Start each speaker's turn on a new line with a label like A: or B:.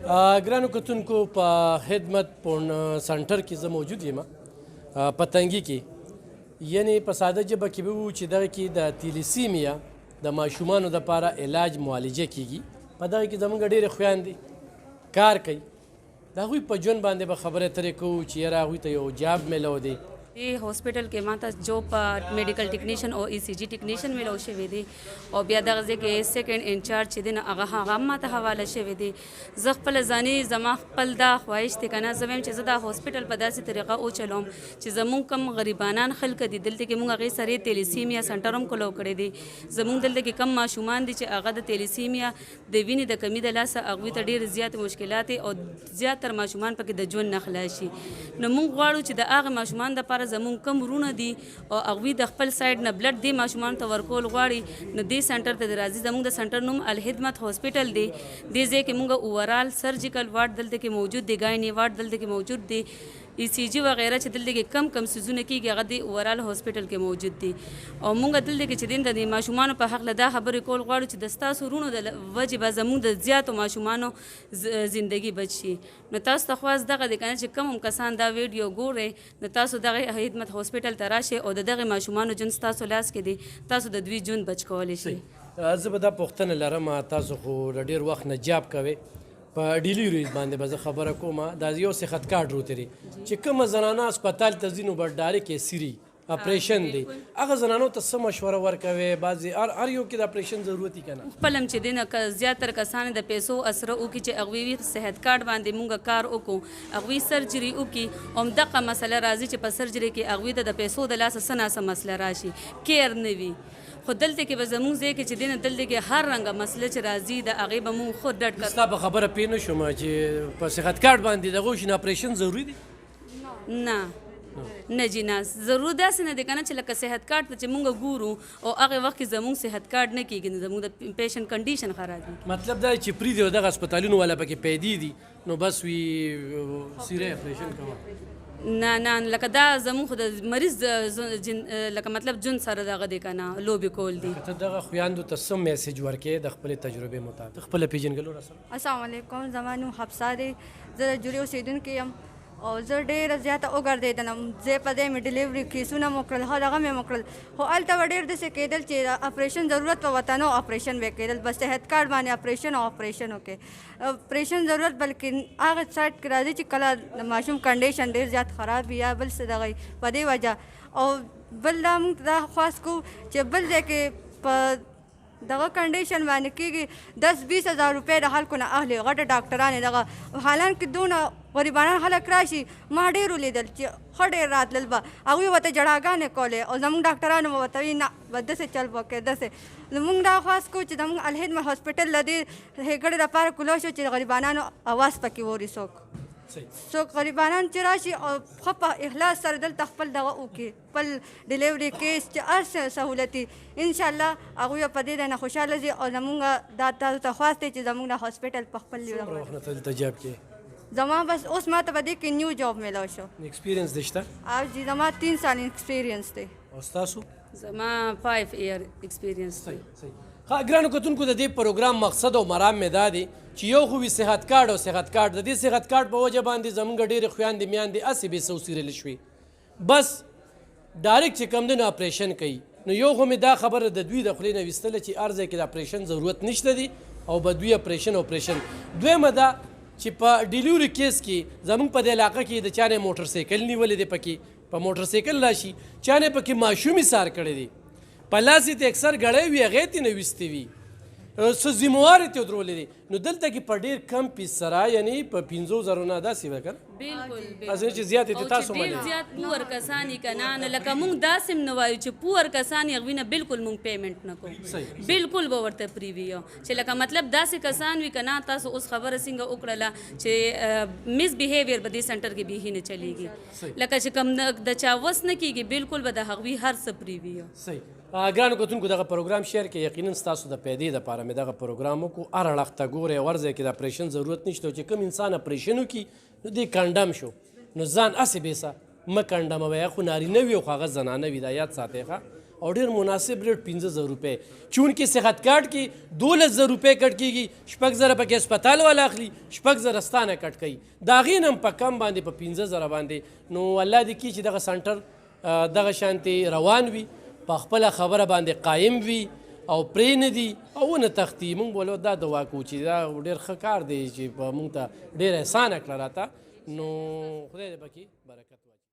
A: ګرانو کتونکو په خدمت پون سنټر کې زه موجود یم په تنګي کې یعنی په ساده ژبه کې به ووایو چې دغه کې د تیلیسیمیا د ماشومانو دپاره علاج معالجه کیږي په دغه کې زموږ ډېرې خویندې کار کوي د هغوی په ژوند باندې به خبرې اترې کوو چې یاره هغوی ته یو جاب میلو دی
B: هاسپټل کې ماته جوب په میډیکل ټیکنیشن او ای سی جی ټیکنیشن میلو شوی دی او بیا دغه ځای کې سیکنډ انچارج چې دی نو هغه ماته حواله شوی دی زه خپله ځاني زما خپل دا خواهش دی که نه زه وایم چې زه دا هاسپټل په داسې طریقه وچلوم چې زمونږ کم غریبانان خلک دي دلته کې مونږ هغې سره تیلیسیمیا سنټر هم کلو کړی دی زمونږ دلته کې کم ماشومان دي چې هغه د تیلیسیمیا د وینې د کمي د لاسه هغوی ته ډېر زیات مشکلات او زیاتر ماشومان پکې د ژوند نه خلاص شي نو مونږ غواړو چې د هغه ماشومان دپاره زمونږ کم ورونه دي او هغوی د خپل سایډ نه بلډ دې ماشومانو ته ورکول غواړي نو دې سنټر ته د راځي زموږ د سنټر نوم الخدمت هاسپټل دی دې ځای کې مونږ اوورال سرجیکل وارډ دلته کې موجود دی ګایني وارډ دلته کې موجود دی ای سی جی وغیرہ چې دلته کې کم سیزونه کېږي هغه د اوورال هاسپټل کې موجود دي او مونږ دلته کې چې د دې ماشومانو په حق له دا خبرې کول غواړو چې د ستاسو ورونو د وجې به زموږ د زیاتو ماشومانو زندگی بچ شي نو تاسو ته خواست دغه دی که نه چې کوم هم کسان دا ویډیو ګورئ نو تاسو دغه خدمت هاسپټل ته راشئ او د دغې ماشومانو ژوند ستاسو لاس کې دی تاسو د دوی ژوند بچ کولی شئ
A: زه به دا پوښتنه لرم تاسو خو له ډېر وخت نه جاب کوئ په ډیلیوري باندې به زه خبره کومه دا یو صحت کارډ روتري چې کومه زنانه هسپتال ته ځي نو به ډایرکټ یې سیري اپریشن دی هغه زنانو ته څه مشوره ورکوي بعضې هر یو کې د اپریشن ضرورت که نه
B: خپل هم چې دی نه زیاتره کسان د پیسو اسره وکړي چې هغوی صحت کارډ باندې مونږ کار وکړو هغوی سرجري وکړي همدغه مسله راځي چې په سرجري کې هغوی ته د پیسو د لاسه څه ناسه مسله راشي کیر نه وي خو دلته کې به زموږ ځای کې چې دی نه دلته کې هر رنګه مسله چې راځي د هغې به مونږ خود ډډ کړو
A: ستا په خبره پوه نه شوم چې په صحت کارډ باندې د هغوی شي نه اپریشن ضروري دی
B: نه جی نه ضرور داسې نه دی که نه چې لکه صحت کارډ ته چې مونږ ګورو او هغې وخت کې زموږ صحت کارډ نه کېږي نو زموږ د پیشنټ کنډیشن خرابېږي
A: مطلب دا چې پرېږدي او دغه هسپتالونو والا پکې پیدې دي نو بس وي سیری اپریشن کوه
B: نه لکه دا زموږ خو د مریض لکه مطلب ژوند سره دغه دی که نه لوبې کول دي
A: ته دغه خویندو ته څه میسیج ورکوې د خپلې تجربې مطابق خپله پېژنګلو راسره
C: السلام علیکم زما نوم حفصه دی زه د جوړې اوسېدونکې یم او زه ډېره زیاته وګرځېدلم ځای په ځای مې ډلیوري کیسونه مو کړل هر هغه مې مو کړل خو هلته به ډېر داسې کېدل چې اپریشن ضرورت په وطن او اپریشن به کېدل بس صحت کارډ باندې اپریشن او اپریشن وکړي اپریشن ضرورت بلکې هغه سایډ کې راځي چې کله د ماشوم کنډیشن ډېر زیات خراب وي یا بل څه دغه په دې وجه او بل دا موږ دا خواست کوو چې بل ځای کې په دغه کنډیشن باندې کېږي 10-20 هزار روپۍ د خلکو نه اخلي غټه ډاکټرانې دغه حالانکې دونه غریبانان خلک راشي ما ډېر ولیدل چې ښه ډېر راتلل به هغوی ورته جړاګانې کولې او زموږ ډاکټرانو به ورته وي نه به داسې چل به وکړې داسې زموږ دا خواست کوو چې زموږ الخدمت هاسپټل له دې ښېګړې لپاره کلو شو چې د غریبانانو اواز پکې ووري څوک غریبانان چې راشي او ښه په اخلاص سره دلته خپل دغه وکړي خپل ډلیوري کیس چې هر څه سهولتي انشاءالله هغوی په دې نه خوشحاله ځي او زموږ دا تاسو ته خواست دی چې زموږ د هاسپټل په خپل
A: څومره وخت نه دلته جاب کې
C: زما بس اوس ما ته په دې کې نیو جاب میلو شو
A: ایکسپیرینس دې شته
C: او جی زما 3 سال ایکسپیرینس دی
A: او ستاسو
B: زما 5 ایئر ایکسپیرینس دی
A: ها ګرانو کتونکو د دې پروګرام مقصد او مرام مې دا دی چې یو خو وي صحت کارډ او صحت کارډ د دې صحت کارډ په وجه باندې زموږ ډېرې خویندې میاندې هسې بې سوسیرلې شوې بس ډایرکټ چې کوم دی نو اپریشن کوي نو یو خو مې دا خبره د دوی د خولې نه ویستله چې هر ځای کې د اپریشن ضرورت نشته دی او به دوی اپریشن دویمه دا چې په ډیلیوري کیس کې زموږ په دې علاقه کې د چا نه موټر سایکل نیولې دی پکې په موټر سایکل راشي چا نه پکې ماشوم ایسار کړی دی په لاس یې ته اکثر ګړی وي هغې ته نه ویستې وي څه ذموار یې ته ودرولې دي نو دلته کې په ډېر کم پیس سره یعنی په 50,000 نه داسې وه که نه
B: بالکل
A: چې زیات یې تاسو
B: ډېر زیات پور کسان یې که نه نو لکه موږ داسې هم نه وایو چې پور کسان یې هغوی نه بالکل موږ پیمنټ نه کوو بالکل به ورته پرې وي چې لکه مطلب داسې کسان وي که نه تاسو اوس خبره څنګه وکړله چې مس بیهیویر به دې سنټر کې بیخي نه چلیږي لکه چې کوم د چا وس نه کېږي بالکل به د هغوی هر څه پرې وي
A: صحیح ګرانو کتونکو دغه پروګرام شیر کې یقینا ستاسو د پیدې دپاره مې دغه پروګرام وکړو هر اړخ ته ګورئ او هر ځای کې د اپریشن ضرورت نشته چې کوم انسان اپریشن وکړي نو دی کنډم شو نو ځان هسې بیسه مه کنډموئ خو نارینه وي او خو هغه زنانه وي دا یاد ساتئ ښه او ډېر مناسب ریټ 15,000 روپۍ چونکې صحت کارت کې 12,000 روپۍ کټ کېږي 6,000 پکې هسپتال والا اخلي 6,000 ستانه کټ کوي د هغې نه هم په کم باندې په 15,000 باندې نو الله دې کړي چې دغه سنټر دغه شانتې روان وي په خپله خبره باندې قایم وي او پرې نه دي او ونه تختی مونږ بولو دا دعا کوو چې دا ډېر ښه کار دی چې په مونږ ته ډېر احسانه کړه راته نو خدای دې پکې برکت